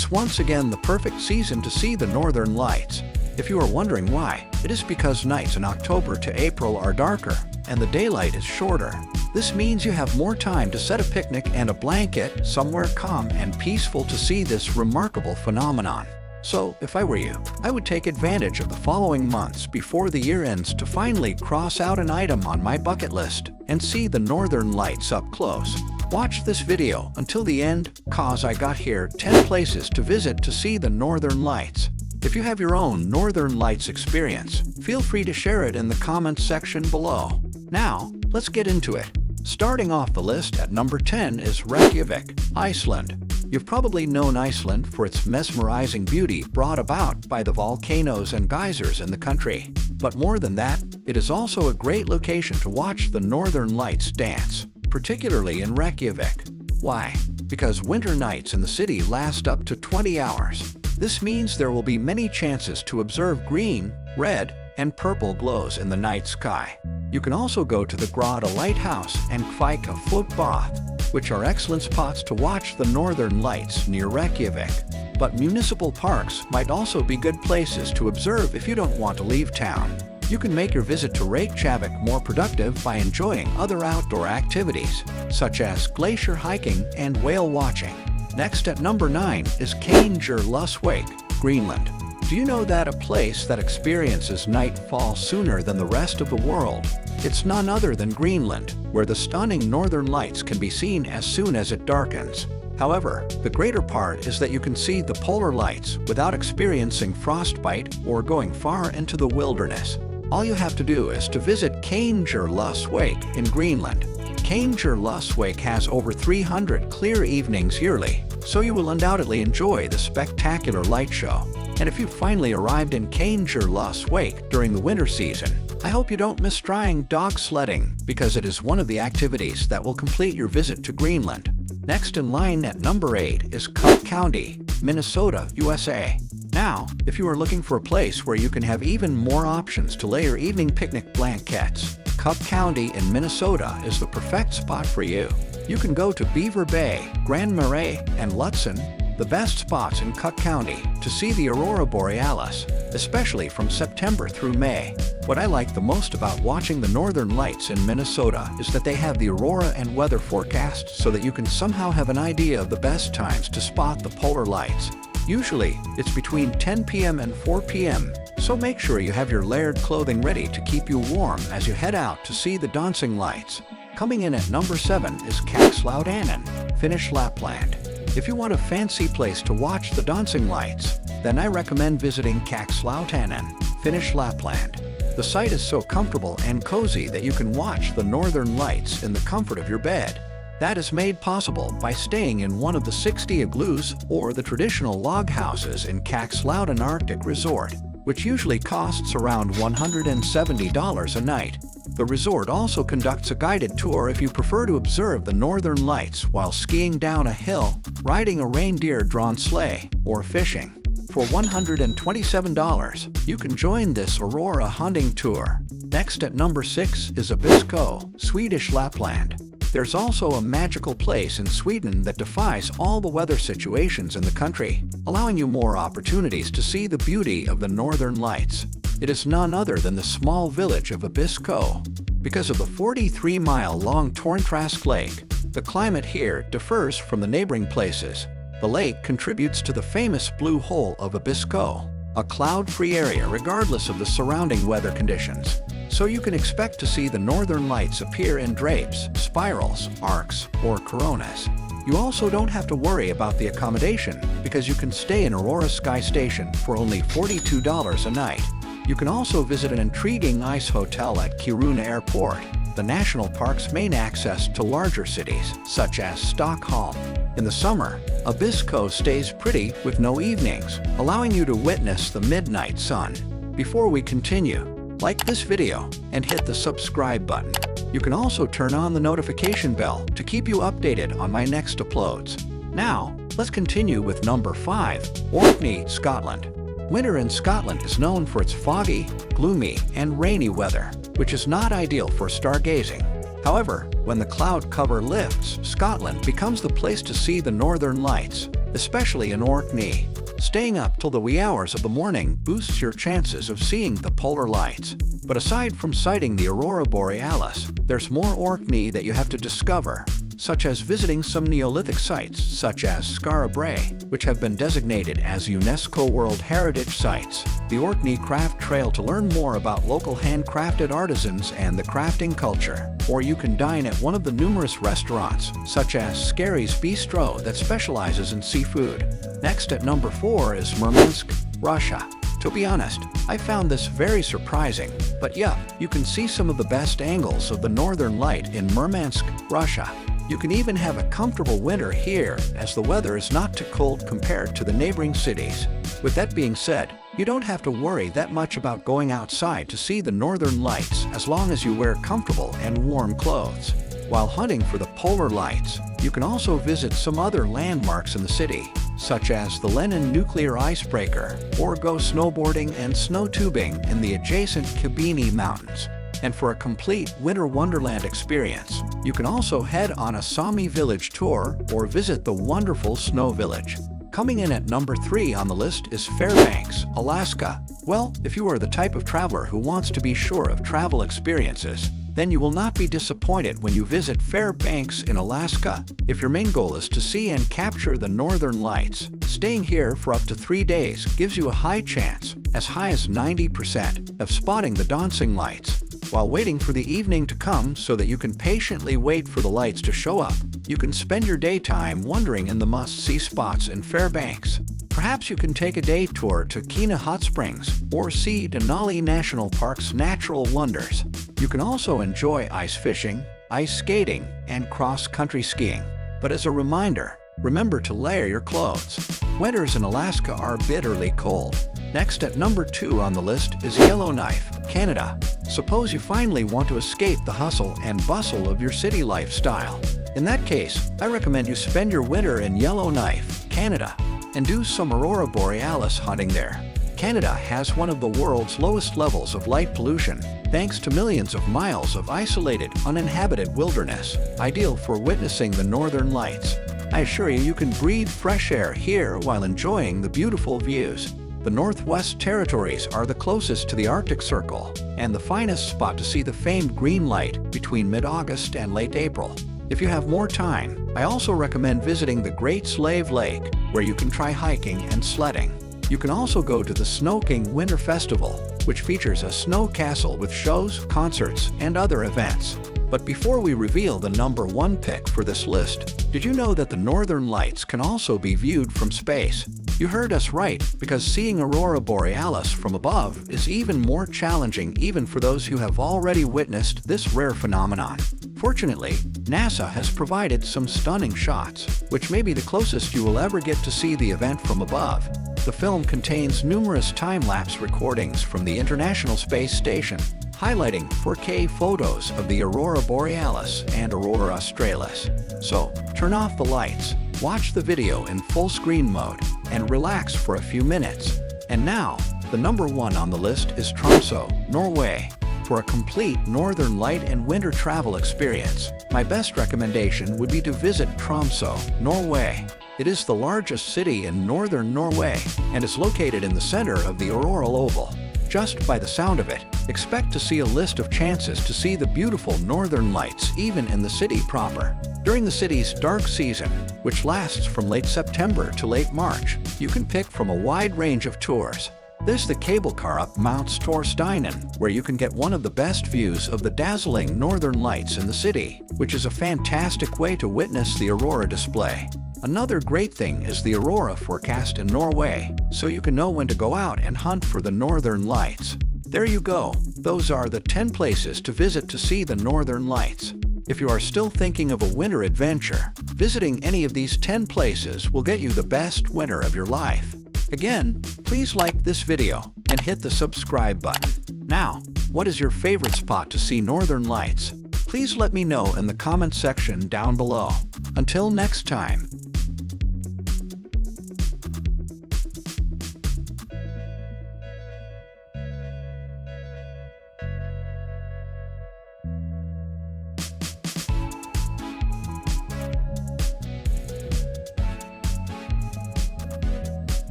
It's once again the perfect season to see the northern lights. If you are wondering why, it is because nights in October to April are darker, and the daylight is shorter. This means you have more time to set a picnic and a blanket somewhere calm and peaceful to see this remarkable phenomenon. So, if I were you, I would take advantage of the following months before the year ends to finally cross out an item on my bucket list and see the northern lights up close. Watch this video until the end, cause I got here 10 places to visit to see the northern lights. If you have your own northern lights experience, feel free to share it in the comments section below. Now, let's get into it. Starting off the list at number 10 is Reykjavik, Iceland. You've probably known Iceland for its mesmerizing beauty brought about by the volcanoes and geysers in the country. But more than that, it is also a great location to watch the northern lights dance, particularly in Reykjavik. Why? Because winter nights in the city last up to 20 hours. This means there will be many chances to observe green, red, and purple glows in the night sky. You can also go to the Grada Lighthouse and Kvika Footbath, which are excellent spots to watch the northern lights near Reykjavik. But municipal parks might also be good places to observe if you don't want to leave town. You can make your visit to Reykjavik more productive by enjoying other outdoor activities, such as glacier hiking and whale watching. Next at number 9 is Luswake, Greenland. Do you know that a place that experiences nightfall sooner than the rest of the world? It's none other than Greenland, where the stunning northern lights can be seen as soon as it darkens. However, the greater part is that you can see the polar lights without experiencing frostbite or going far into the wilderness. All you have to do is to visit Luswake in Greenland. Luswake has over 300 clear evenings yearly, so you will undoubtedly enjoy the spectacular light show. And if you finally arrived in Luswake during the winter season, I hope you don't miss trying dog sledding, because it is one of the activities that will complete your visit to Greenland. Next in line at number 8 is Cook County, Minnesota, USA. Now, if you are looking for a place where you can have even more options to lay your evening picnic blankets, Cook County in Minnesota is the perfect spot for you. You can go to Beaver Bay, Grand Marais, and Lutsen, the best spots in Cook County, to see the aurora borealis, especially from September through May. What I like the most about watching the northern lights in Minnesota is that they have the aurora and weather forecast so that you can somehow have an idea of the best times to spot the polar lights. Usually, it's between 10 p.m. and 4 p.m., so make sure you have your layered clothing ready to keep you warm as you head out to see the dancing lights. Coming in at number 7 is Kakslautanen, Finnish Lapland. If you want a fancy place to watch the dancing lights, then I recommend visiting Kakslautanen, Finnish Lapland. The site is so comfortable and cozy that you can watch the northern lights in the comfort of your bed. That is made possible by staying in one of the 60 igloos or the traditional log houses in Kakslautanen Arctic Resort, which usually costs around $170 a night. The resort also conducts a guided tour if you prefer to observe the northern lights while skiing down a hill, riding a reindeer-drawn sleigh, or fishing. For $127, you can join this aurora hunting tour. Next at number 6 is Abisko, Swedish Lapland. There's also a magical place in Sweden that defies all the weather situations in the country, allowing you more opportunities to see the beauty of the northern lights. It is none other than the small village of Abisko. Because of the 43-mile-long Torntrask Lake, the climate here differs from the neighboring places. The lake contributes to the famous Blue Hole of Abisko, a cloud-free area regardless of the surrounding weather conditions. So you can expect to see the northern lights appear in drapes, spirals, arcs, or coronas. You also don't have to worry about the accommodation because you can stay in Aurora Sky Station for only $42 a night. You can also visit an intriguing ice hotel at Kiruna Airport, the national park's main access to larger cities, such as Stockholm. In the summer, Abisko stays pretty with no evenings, allowing you to witness the midnight sun. Before we continue, like this video and hit the subscribe button. You can also turn on the notification bell to keep you updated on my next uploads. Now, let's continue with number 5, Orkney, Scotland. Winter in Scotland is known for its foggy, gloomy, and rainy weather, which is not ideal for stargazing. However, when the cloud cover lifts, Scotland becomes the place to see the northern lights. especially in Orkney. Staying up till the wee hours of the morning boosts your chances of seeing the polar lights. But aside from sighting the aurora borealis, there's more Orkney that you have to discover, such as visiting some Neolithic sites such as Skara Brae, which have been designated as UNESCO World Heritage Sites, the Orkney Craft Trail to learn more about local handcrafted artisans and the crafting culture, or you can dine at one of the numerous restaurants, such as Scary's Bistro that specializes in seafood. Next at number 4 is Murmansk, Russia. To be honest, I found this very surprising, but yeah, you can see some of the best angles of the northern light in Murmansk, Russia. You can even have a comfortable winter here, as the weather is not too cold compared to the neighboring cities. With that being said, you don't have to worry that much about going outside to see the northern lights as long as you wear comfortable and warm clothes. While hunting for the polar lights, you can also visit some other landmarks in the city, such as the Lenin nuclear icebreaker, or go snowboarding and snow tubing in the adjacent Kabini Mountains. And for a complete winter wonderland experience, you can also head on a Sami village tour or visit the wonderful snow village. Coming in at number 3 on the list is Fairbanks, Alaska. Well, if you are the type of traveler who wants to be sure of travel experiences, then you will not be disappointed when you visit Fairbanks in Alaska. If your main goal is to see and capture the northern lights, staying here for up to 3 days gives you a high chance, as high as 90%, of spotting the dancing lights. While waiting for the evening to come so that you can patiently wait for the lights to show up, you can spend your daytime wandering in the must-see spots in Fairbanks. Perhaps you can take a day tour to Kena Hot Springs or see Denali National Park's natural wonders. You can also enjoy ice fishing, ice skating, and cross-country skiing. But as a reminder, remember to layer your clothes. Winters in Alaska are bitterly cold. Next at number 2 on the list is Yellowknife, Canada. Suppose you finally want to escape the hustle and bustle of your city lifestyle. In that case, I recommend you spend your winter in Yellowknife, Canada, and do some aurora borealis hunting there. Canada has one of the world's lowest levels of light pollution, thanks to millions of miles of isolated, uninhabited wilderness, ideal for witnessing the northern lights. I assure you, you can breathe fresh air here while enjoying the beautiful views. The Northwest Territories are the closest to the Arctic Circle, and the finest spot to see the famed green light between mid-August and late April. If you have more time, I also recommend visiting the Great Slave Lake, where you can try hiking and sledding. You can also go to the Snow King Winter Festival, which features a snow castle with shows, concerts, and other events. But before we reveal the number 1 pick for this list, did you know that the northern lights can also be viewed from space? You heard us right, because seeing aurora borealis from above is even more challenging even for those who have already witnessed this rare phenomenon. Fortunately, NASA has provided some stunning shots, which may be the closest you will ever get to see the event from above. The film contains numerous time-lapse recordings from the International Space Station, highlighting 4K photos of the aurora borealis and aurora australis. So, turn off the lights, watch the video in full screen mode, and relax for a few minutes. And now, the number 1 on the list is Troms, Norway. For a complete northern light and winter travel experience, my best recommendation would be to visit Troms, Norway. It is the largest city in northern Norway and is located in the center of the auroral oval. Just by the sound of it, expect to see a list of chances to see the beautiful northern lights even in the city proper. During the city's dark season, which lasts from late September to late March, you can pick from a wide range of tours. There's the cable car up Mount Storsteinen, where you can get one of the best views of the dazzling northern lights in the city, which is a fantastic way to witness the aurora display. Another great thing is the aurora forecast in Norway, so you can know when to go out and hunt for the northern lights. There you go. Those are the 10 places to visit to see the northern lights. If you are still thinking of a winter adventure, visiting any of these 10 places will get you the best winter of your life. Again, please like this video and hit the subscribe button. Now, what is your favorite spot to see northern lights? Please let me know in the comment section down below. Until next time.